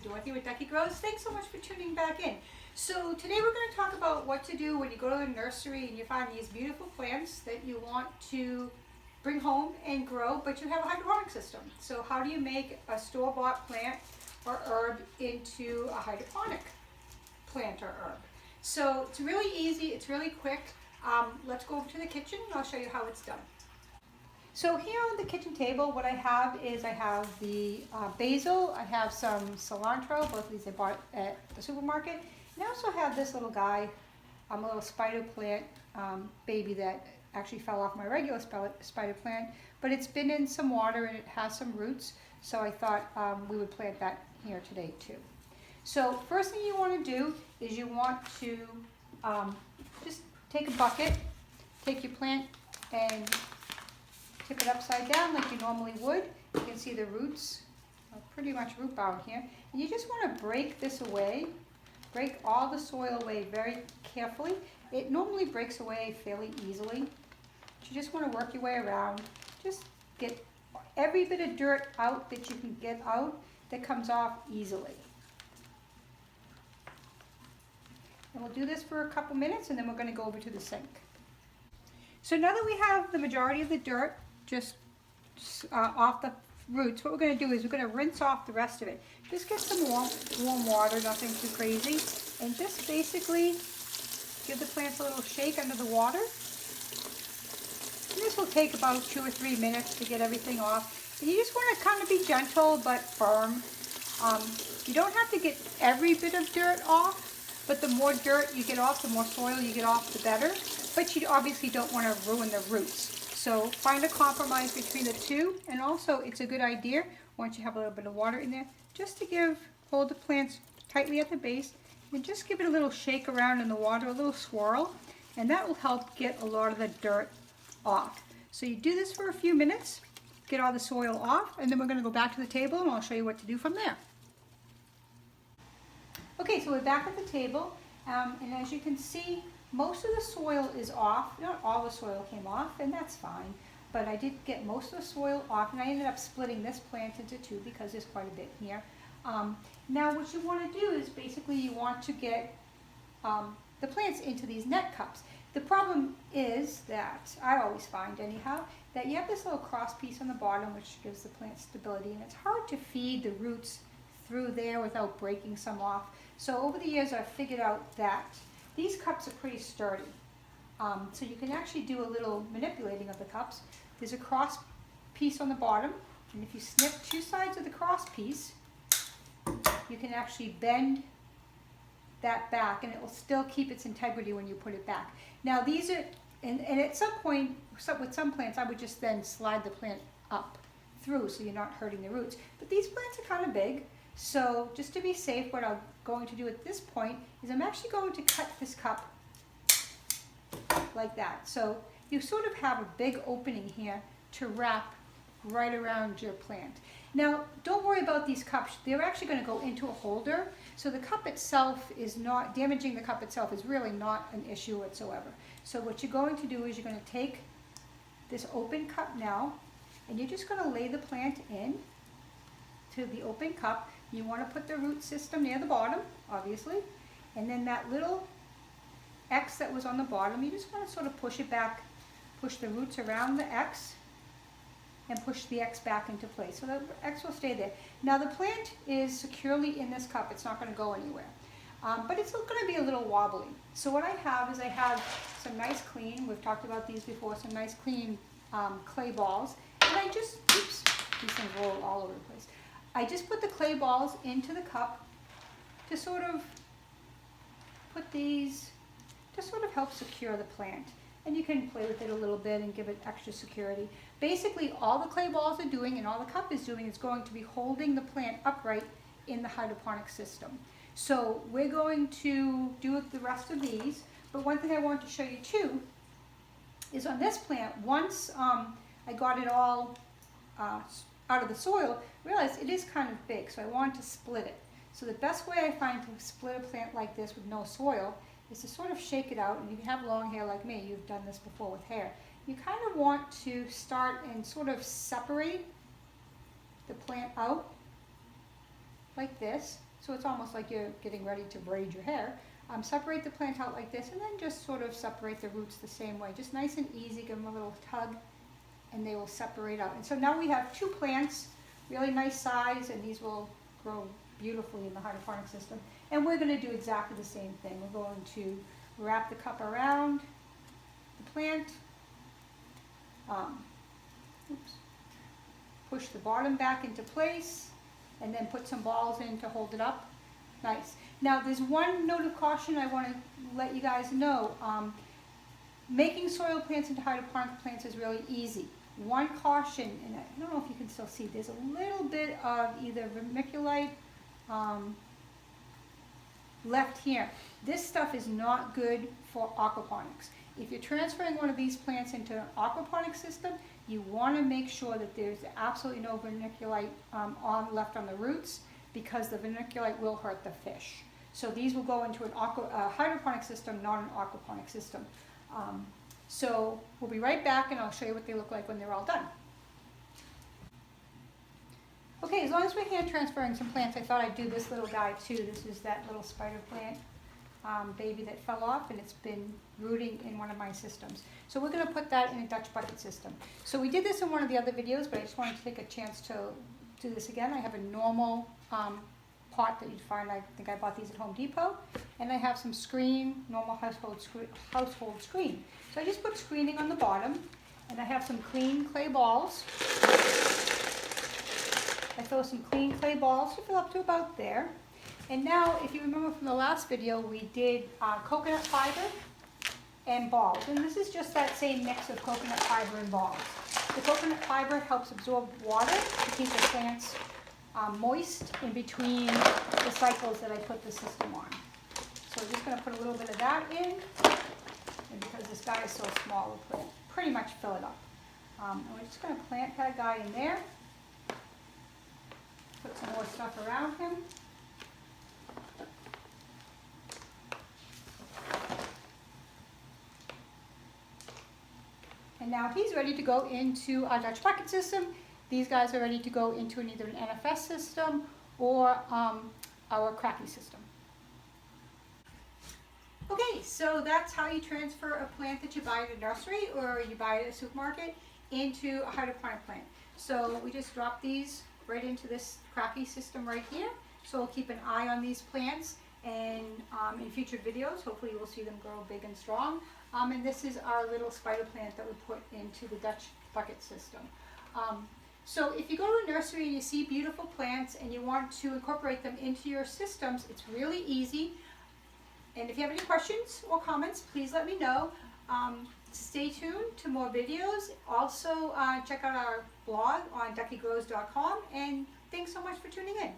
Dorothy with Ducky Grows. Thanks so much for tuning back in. So today we're going to talk about what to do when you go to the nursery and you find these beautiful plants that you want to bring home and grow, but you have a hydroponic system. So how do you make a store-bought plant or herb into a hydroponic plant or herb? So it's really easy, it's really quick. Let's go over to the kitchen and I'll show you how it's done. So here on the kitchen table, what I have is I have the basil, I have some cilantro, both of these I bought at the supermarket, and I also have this little guy, a little spider plant baby that actually fell off my regular spider plant, but it's been in some water and it has some roots, so I thought we would plant that here today too. So first thing you want to do is you want to just take a bucket, take your plant and tip it upside down like you normally would. You can see the roots are pretty much root bound here. And you just want to break this away, break all the soil away very carefully. It normally breaks away fairly easily. But you just want to work your way around. Just get every bit of dirt out that you can get out that comes off easily. And we'll do this for a couple minutes and then we're going to go over to the sink. So now that we have the majority of the dirt just off the roots, what we're going to do is we're going to rinse off the rest of it. Just get some warm water, nothing too crazy, and just basically give the plants a little shake under the water. And this will take about 2 or 3 minutes to get everything off. And you just want to kind of be gentle but firm. You don't have to get every bit of dirt off, but the more dirt you get off, the more soil you get off, the better. But you obviously don't want to ruin the roots. So find a compromise between the two, and also it's a good idea, once you have a little bit of water in there, just to hold the plants tightly at the base and just give it a little shake around in the water, a little swirl, and that will help get a lot of the dirt off. So you do this for a few minutes, get all the soil off, and then we're going to go back to the table and I'll show you what to do from there. Okay, so we're back at the table, and as you can see, most of the soil is off. Not all the soil came off, and that's fine. But I did get most of the soil off, and I ended up splitting this plant into two because there's quite a bit here. Now what you want to do is basically you want to get the plants into these net cups. The problem is that, I always find anyhow, that you have this little cross piece on the bottom which gives the plant stability, and it's hard to feed the roots through there without breaking some off. So over the years I've figured out that these cups are pretty sturdy, so you can actually do a little manipulating of the cups. There's a cross piece on the bottom, and if you snip 2 sides of the cross piece, you can actually bend that back and it will still keep its integrity when you put it back. Now these are, and at some point, with some plants, I would just then slide the plant up through so you're not hurting the roots. But these plants are kind of big, so just to be safe, what I'm going to do at this point is I'm actually going to cut this cup like that. So you sort of have a big opening here to wrap right around your plant. Now don't worry about these cups, they're actually going to go into a holder, so the cup itself is not, damaging the cup itself is really not an issue whatsoever. So what you're going to do is you're going to take this open cup now, and you're just going to lay the plant in to the open cup. You want to put the root system near the bottom, obviously, and then that little X that was on the bottom, you just want to sort of push it back, push the roots around the X, and push the X back into place. So the X will stay there. Now the plant is securely in this cup, it's not going to go anywhere. But it's going to be a little wobbly. So what I have is I have some nice clean, we've talked about these before, some nice clean clay balls, and I just, oops, these things roll all over the place. I just put the clay balls into the cup to sort of put these, to sort of help secure the plant. And you can play with it a little bit and give it extra security. Basically all the clay balls are doing and all the cup is doing is going to be holding the plant upright in the hydroponic system. So we're going to do the rest of these, but one thing I want to show you too is on this plant, once I got it all out of the soil, realized it is kind of big, so I wanted to split it. So the best way I find to split a plant like this with no soil is to sort of shake it out, and if you have long hair like me, you've done this before with hair, you kind of want to start and sort of separate the plant out like this. so it's almost like you're getting ready to braid your hair. Separate the plant out like this, and then just sort of separate the roots the same way. Just nice and easy, give them a little tug, and they will separate out. And so now we have 2 plants, really nice size, and these will grow beautifully in the hydroponic system. And we're going to do exactly the same thing. We're going to wrap the cup around the plant, push the bottom back into place, and then put some balls in to hold it up. Nice. Now there's one note of caution I want to let you guys know. Making soil plants into hydroponic plants is really easy. One caution, and I don't know if you can still see, there's a little bit of either vermiculite left here. This stuff is not good for aquaponics. If you're transferring one of these plants into an aquaponic system, you want to make sure that there's absolutely no vermiculite left on the roots, because the vermiculite will hurt the fish. So these will go into a hydroponic system, not an aquaponic system. So we'll be right back, and I'll show you what they look like when they're all done. Okay, as long as we're hand transferring some plants, I thought I'd do this little guy too. This is that little spider plant baby that fell off, and it's been rooting in one of my systems. So we're going to put that in a Dutch bucket system. So we did this in one of the other videos, but I just wanted to take a chance to do this again. I have a normal pot that you'd find, I think I bought these at Home Depot, and I have some screen, normal household screen. So I just put screening on the bottom, and I have some clean clay balls. I throw some clean clay balls to fill up to about there. And now, if you remember from the last video, we did coconut fiber and balls. And this is just that same mix of coconut fiber and balls. The coconut fiber helps absorb water to keep the plants moist in between the cycles that I put the system on. So we're just going to put a little bit of that in. And because this guy is so small, we'll pretty much fill it up. And we're just going to plant that guy in there. Put some more stuff around him. And now he's ready to go into our Dutch bucket system. These guys are ready to go into either an NFS system or our cracky system. Okay, so that's how you transfer a plant that you buy at a nursery or you buy at a supermarket into a hydroponic plant. So we just drop these right into this cracky system right here. So we'll keep an eye on these plants, and in future videos, hopefully you will see them grow big and strong. And this is our little spider plant that we put into the Dutch bucket system. So if you go to a nursery and you see beautiful plants and you want to incorporate them into your systems, it's really easy. And if you have any questions or comments, please let me know. Stay tuned to more videos. Also, check out our blog on duckygrows.com, and thanks so much for tuning in.